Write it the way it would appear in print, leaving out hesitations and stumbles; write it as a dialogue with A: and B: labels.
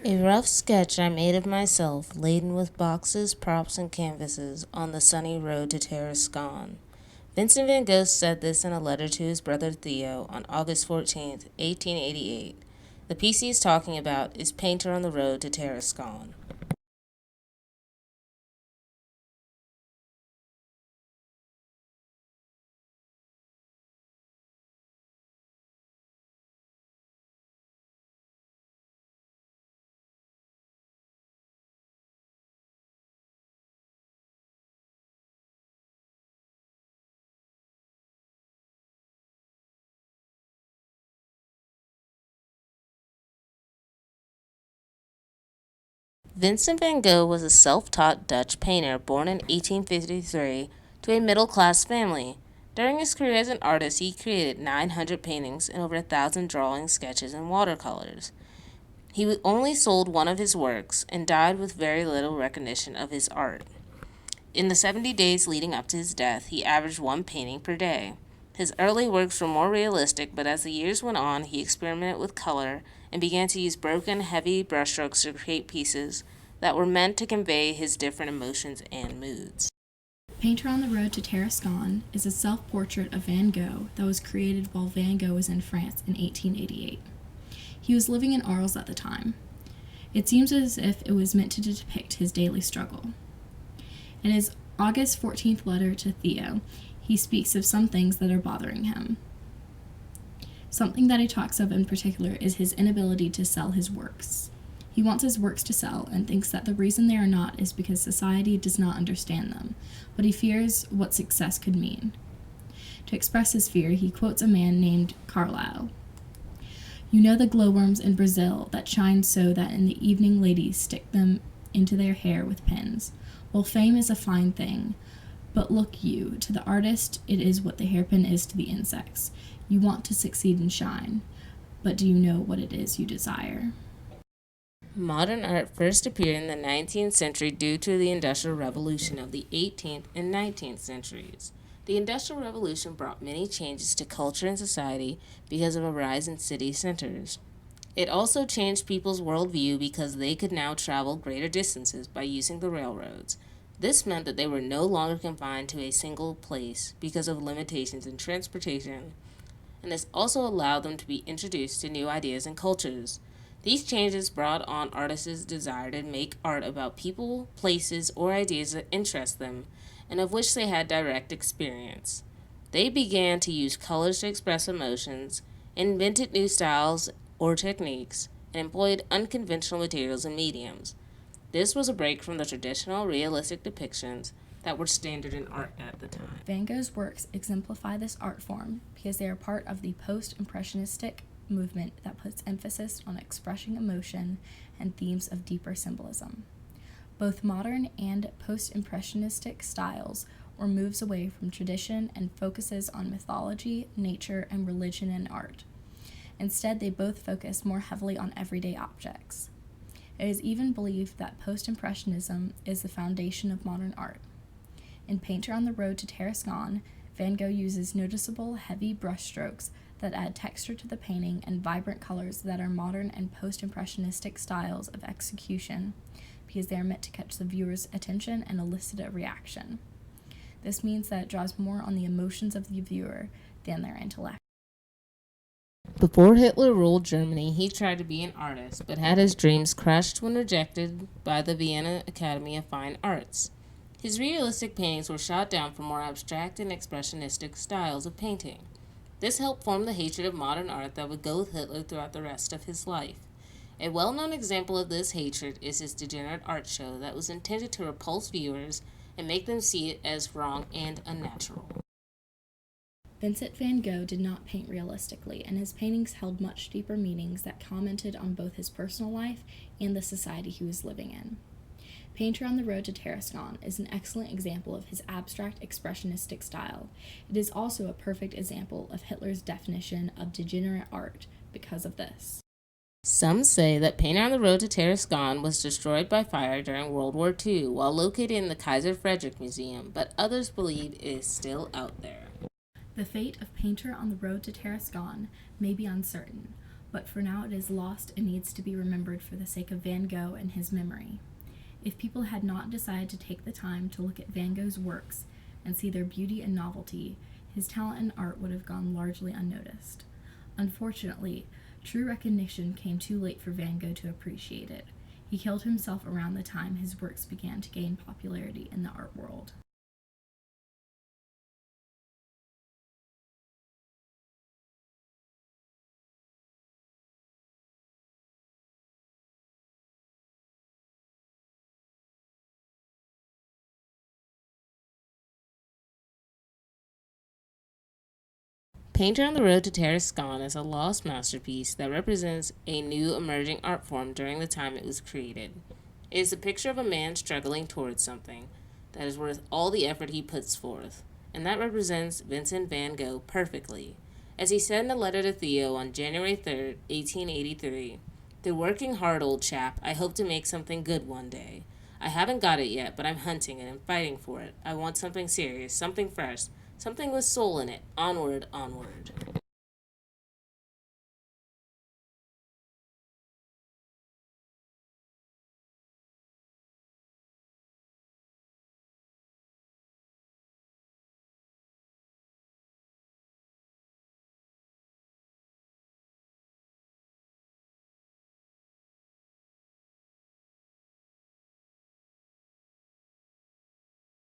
A: A rough sketch I made of myself, laden with boxes, props, and canvases, on the sunny road to Tarascon. Vincent Van Gogh said this in a letter to his brother Theo on August 14, 1888. The piece he is talking about is Painter on the Road to Tarascon. Vincent van Gogh was a self-taught Dutch painter born in 1853 to a middle-class family. During his career as an artist, he created 900 paintings and over 1,000 drawings, sketches, and watercolors. He only sold one of his works and died with very little recognition of his art. In the 70 days leading up to his death, he averaged one painting per day. His early works were more realistic, but as the years went on, he experimented with color and began to use broken, heavy brushstrokes to create pieces that were meant to convey his different emotions and moods.
B: Painter on the Road to Tarascon is a self-portrait of Van Gogh that was created while Van Gogh was in France in 1888. He was living in Arles at the time. It seems as if it was meant to depict his daily struggle. In his August 14th letter to Theo, he speaks of some things that are bothering him. Something that he talks of in particular is his inability to sell his works. He wants his works to sell and thinks that the reason they are not is because society does not understand them, but he fears what success could mean. To express his fear, he quotes a man named Carlyle. "You know the glowworms in Brazil that shine so that in the evening ladies stick them into their hair with pins. Well, fame is a fine thing, but look you, to the artist it is what the hairpin is to the insects. You want to succeed and shine, but do you know what it is you desire?"
A: Modern art first appeared in the 19th century due to the Industrial Revolution of the 18th and 19th centuries. The Industrial Revolution brought many changes to culture and society because of a rise in city centers. It also changed people's worldview because they could now travel greater distances by using the railroads. This meant that they were no longer confined to a single place because of limitations in transportation, and this also allowed them to be introduced to new ideas and cultures. These changes brought on artists' desire to make art about people, places, or ideas that interest them, and of which they had direct experience. They began to use colors to express emotions, invented new styles or techniques, and employed unconventional materials and mediums. This was a break from the traditional realistic depictions that were standard in art at the time.
B: Van Gogh's works exemplify this art form because they are part of the post-impressionistic movement that puts emphasis on expressing emotion and themes of deeper symbolism. Both modern and post-impressionistic styles or moves away from tradition and focuses on mythology, nature, and religion in art. Instead, they both focus more heavily on everyday objects. It is even believed that post-impressionism is the foundation of modern art. In Painter on the Road to Tarascon, Van Gogh uses noticeable, heavy brushstrokes that add texture to the painting and vibrant colors that are modern and post-impressionistic styles of execution because they are meant to catch the viewer's attention and elicit a reaction. This means that it draws more on the emotions of the viewer than their intellect.
A: Before Hitler ruled Germany, he tried to be an artist, but had his dreams crushed when rejected by the Vienna Academy of Fine Arts. His realistic paintings were shot down for more abstract and expressionistic styles of painting. This helped form the hatred of modern art that would go with Hitler throughout the rest of his life. A well-known example of this hatred is his degenerate art show that was intended to repulse viewers and make them see it as wrong and unnatural.
B: Vincent van Gogh did not paint realistically, and his paintings held much deeper meanings that commented on both his personal life and the society he was living in. Painter on the Road to Tarascon is an excellent example of his abstract expressionistic style. It is also a perfect example of Hitler's definition of degenerate art because of this.
A: Some say that Painter on the Road to Tarascon was destroyed by fire during World War II while located in the Kaiser Frederick Museum, but others believe it is still out there.
B: The fate of Painter on the Road to Tarascon may be uncertain, but for now it is lost and needs to be remembered for the sake of Van Gogh and his memory. If people had not decided to take the time to look at Van Gogh's works and see their beauty and novelty, his talent and art would have gone largely unnoticed. Unfortunately, true recognition came too late for Van Gogh to appreciate it. He killed himself around the time his works began to gain popularity in the art world.
A: Painter on the Road to Tarascon is a lost masterpiece that represents a new emerging art form during the time it was created. It is a picture of a man struggling towards something that is worth all the effort he puts forth, and that represents Vincent Van Gogh perfectly. As he said in a letter to Theo on January 3rd, 1883, "They're working hard, old chap. I hope to make something good one day. I haven't got it yet, but I'm hunting and I'm fighting for it. I want something serious, something fresh, something with soul in it. Onward, onward."